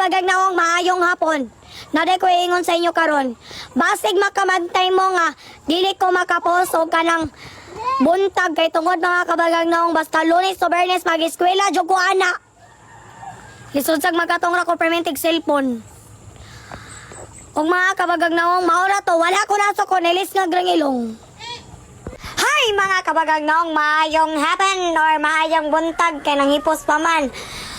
kabagagnaong maayong hapon. Naday ko ingon sa inyo karon. Basig makamantay mo nga dili ko makapost og kanang buntag kay tungod mga kabagagnaong basta Lunes to Biyernes mag-eskwela jud ko ana. Lisod sag magkatongra ko permentig cellphone. Og mga kabagagnaong maura to wala ko na ko nilis nga grangilong. Hi mga kabagagnaong maayong hapon or maayong buntag kay nang hipos pa man.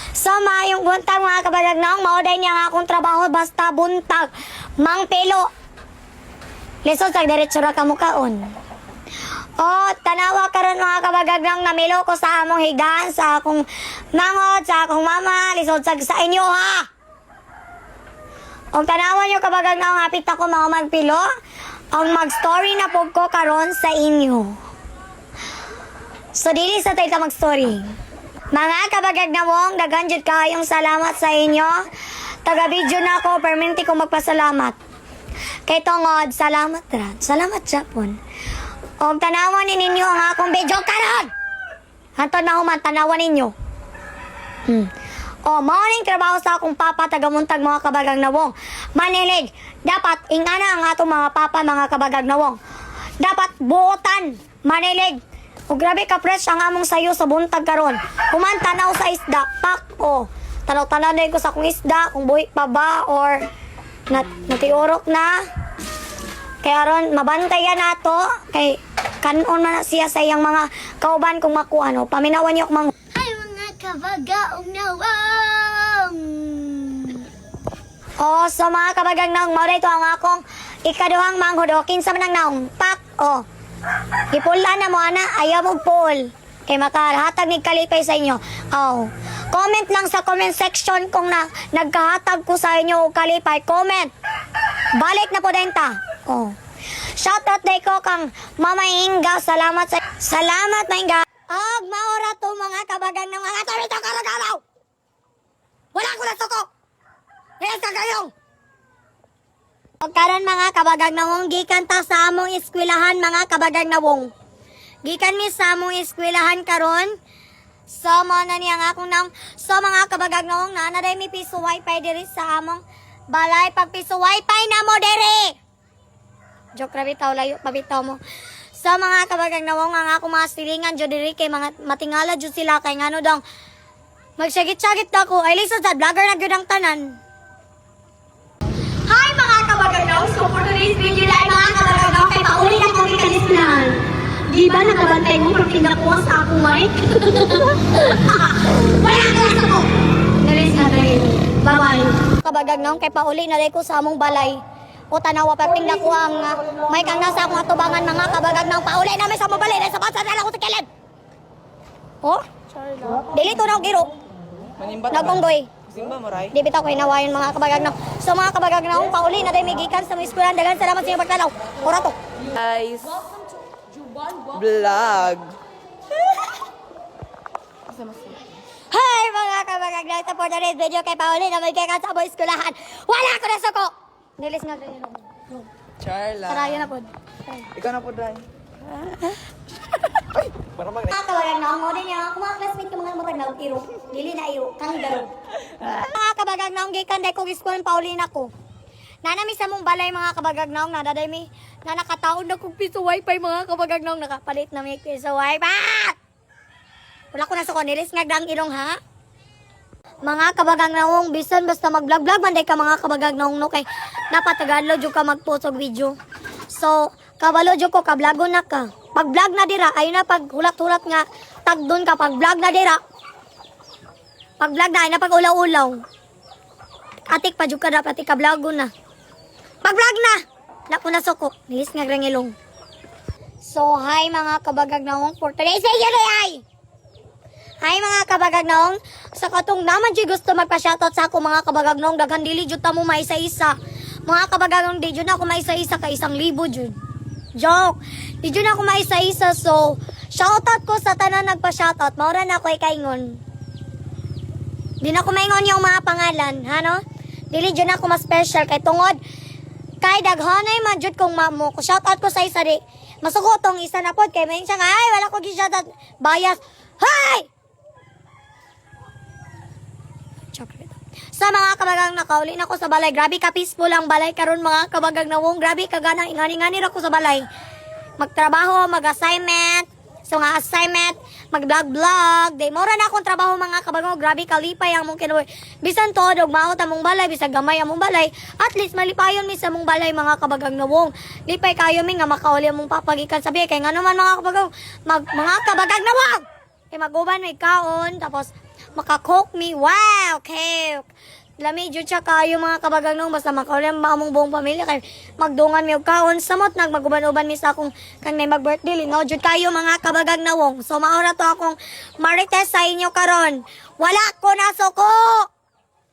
So maayong buntag mga kabagagnaong mauday niya nga akong trabaho basta buntag. Mang pelo. Lisod sag diretso ra kamukaon. O tanawa karon mga kabagagnaong namilo ko sa among higaan sa akong mangod sa akong mama lisod sag sa inyo ha. Og tanawan nyo kabagagnaong hapit ako mga magpilo. Ang mag-story na po ko karon sa inyo. So dili sa tayo mag-story. Mga kabagagnawong, daghan jud kayong salamat sa inyo. Taga-video na ako, perminti ko magpasalamat. Kay tungod, salamat ra. Salamat Japon. Og tanawan ninyo ang akong video karon. Hanto na human, tanawan ninyo. O, morning trabaho sa akong papa, tagamuntag mga kabagagnawong. Manilig, dapat ingana ang atong mga papa, mga kabagagnawong. Dapat buotan, manilig. O grabe ka fresh ang among sayo sa buntag karon. Human tanaw sa isda, pak o. Tanaw-tanaw na ko sa akong isda, kung buhi pa ba or natiurok na. Kaya ron, mabantayan na to. Kay kanon man na siya sa iyang mga kauban kung makuha no. Paminawan niyo akong Ay mga kabagaong nawang! O, sa mga kabagang mauday to ang akong ikaduhang manghudokin sa manang naong. Pak o. Ipulan na mo ana, ayaw mo pool. Kay makahatag ni kalipay sa inyo. Oh. Comment lang sa comment section kung nagkahatag ko sa inyo og kalipay. Comment. Balik na po denta. Oh. Shoutout day ko kang Mama Inga. Salamat Mainga. Ag maora to mga kabagang ng mga torito karagaraw. Wala ko na suko. Yes ka kayong. Og karon mga kabagagnawong gikan ta sa among eskwelahan mga kabagagnawong. Gikan mi sa among eskwelahan karon. So mo na niya nga akong nang so mga kabagagnawong na day mi piso wifi diri sa among balay pag piso wifi na mo diri. Joke ra bitaw layo pabitaw mo. So mga kabagagnawong ang akong mga silingan jud diri kay mga matingala jud sila kay ngano daw magsagit-sagit ako ay lisod sa vlogger na gyud ang tanan. Hi mga kabagagaw! So for today's video ay mga kabagagaw kay pauli na kong ikanisnan. Di ba nakabantay mo kung kinakuha sa akong mic? Wala ka lang ako! Nalis na rin. Bye-bye. Kabagagaw kay pauli na rin ko sa among balay. O tanawa pating nakuha ang mic ang nasa akong atubangan mga kabagagaw. Pauli namin sa among balay. Nasa bansa na lang ko sa kilid. Oh? Dili to na giro. Nagunggoy. Simba maray. Di bitaw ko hinawayon mga kabagagnaw. So mga kabagagnaw, pauli na tayo may gikan sa mga eskwelahan. Dagan salamat sa inyo pagtanaw. Ora to. Guys. Vlog. Hi mga kabagagnaw. Sa for today's video kay pauli na may gikan sa mga eskwelahan. Wala ko na suko. Nilis nga ganyan ako. Charla. Tarayo na po. Ikaw na po, Dai. Ay, para mag- Mga kabagagnaw, mo din yung mga classmate ko mga murag na iro. Dili na iro. Kang garo. Mga kabagagnaw, gikan dahil kong eskwelahan pauli na ko. Nanami sa mong balay mga kabagagnaw, nadaday mi na nakataon na kong piso wifi mga kabagagnaw, nakapalit na may piso wifi. Wala ko na sa konilis, ngagdang ilong ha. Mga kabagagnaw, bisan basta mag-vlog-vlog, manday ka mga kabagagnaw no, kay napatagadlo dyo ka mag-post og video. So, kabalo dyo ko, kablago na ka. Pag-vlog na dira, ayun na pag hulat-hulat nga, tag doon ka, pag-vlog na dira. Pag-vlog na, ayun na pag ulaw-ulaw. Atik pa dyo ka dapat, atik kablago na. Pag-vlog na! Naku na suko. Nilis nga grangilong. So, hi mga kabagagnaong for today. Say yun ay! Hi mga kabagagnaong. Sa katong naman dyan gusto magpa-shoutout sa ako mga kabagagnaong. Daghan dili dyan ta mo maisa-isa. Mga kabagagnaong di dyan ako maisa-isa ka 1,000 dyan. Joke! Di dyan ako maisa-isa. So, shoutout ko sa tanan nagpa-shoutout. Maura na ako ikaingon. Di na ko maingon yung mga pangalan. Hano? Dili dyan ako ma-special kay tungod. Kay daghanay man jud kong mamo ko shout out ko sa isa di. Masuko tong isa na pod kay may siya nga ay wala ko gi-shout out bias. Hay! Chocolate. Sa mga kabagang nakauli na ko sa balay, grabe ka peaceful ang balay karon mga kabagang nawong, grabe ka ganang ingani-ingani ra ko sa balay. Magtrabaho, mag-assignment, so nga assignment, mag-vlog-vlog, day mora na akong trabaho mga kabagang, grabe kalipay ang mong kinuwi. Bisan to, dog mahot among balay, bisag gamay among balay, at least malipayon mi sa mong balay mga kabagang nawong. Lipay kayo mi nga makauli among papagikan sabi, kay nga naman mga kabagang, mga kabagang nawong! Kay mag-uban may kaon, tapos maka-cook me, wow, cake! Lami jud siya kayo mga kabagang nung basta makaulam among buong pamilya kay magdungan mi og kaon samot nagmaguban-uban mi sa akong kang nay mag-birthday linaw jud kayo mga kabagang nawong. So maura to akong marites sa inyo karon. Wala ko na suko.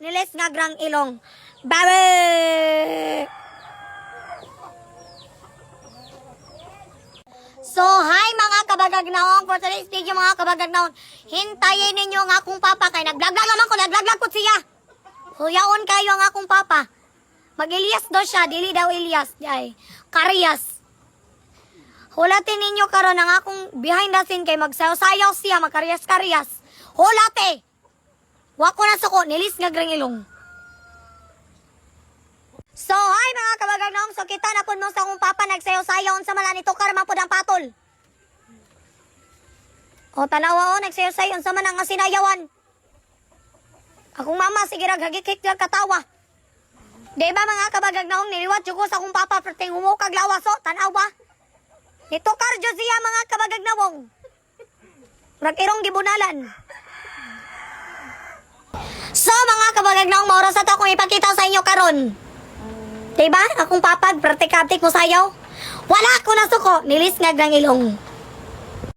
Niles nga grang ilong. Babe. So, hi mga kabagagnaong. For today's video mga kabagagnaong, hintayin ninyo ang akong papa kay nagvlog naman ko, nagvlog ko siya. Huyaon kayo ang akong papa. Mag-Elias daw siya, dili daw Elias. Ay, Karias. Hulatin ninyo karon ang akong behind the scene kay magsayaw-sayaw siya, magkarias-karias. Hulate! Wako na suko, nilis nga grang ilong. So, hi mga kabagagnaong. So, kita na po mo sa akong papa nagsayaw-sayaw sa mala nito karma po ang patol. O, tanawa o, nagsayaw-sayaw sa manang nga sinayawan. Akong mama, sige raghagikik lang katawa. Di ba mga kabagagnaong niliwat yung ko sa akong papa perting humukag lawas o, tanawa. Nito karjo siya mga kabagagnawong. Rag-irong gibunalan. So mga kabagagnaong maoras at akong ipakita sa inyo karon. Di ba? Akong papa, pratik-pratik mo sayaw. Wala ko na suko, nilis nga grang ilong.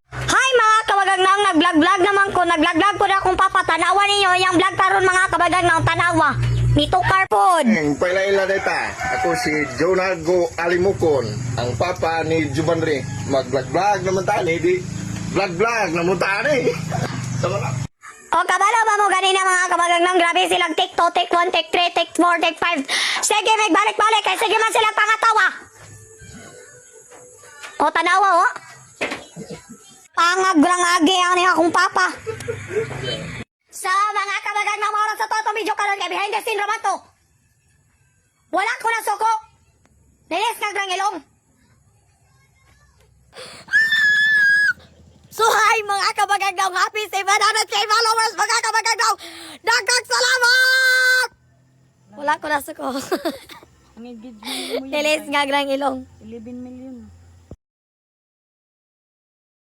Hi mga kabagagnaong, nag-vlog-vlog naman ko. Nag-vlog-vlog po na akong papa. Tanawa ninyo yung vlog karon mga kabagagnaong, tanawa. Nito karpod. Pailaila data. Ako si Jonago Alimukon, ang papa ni Jubanri. Mag-vlog-vlog naman tani, di vlog-vlog naman tani. Tama na. O kabalo ba mo ganina mga kabagagnaong, grabe silang take 2, take 1, take 3, take 4, take 5. Sige, magbalik-balik. Kaya sige man silang pangatawa. O tanawa o. Pangagrangagi ang akong papa. Sa mga kabagagnaong mga oras sa toto video karon kay behind the scene raman to. Wala ko na suko. Nilis nga grang ilong. So hi mga kabagagnaong, happy 700k followers mga kabagagnaong. Daghang salamat. Wala ko na suko. Ang edit mo Nilis nga grang ilong. 11 million.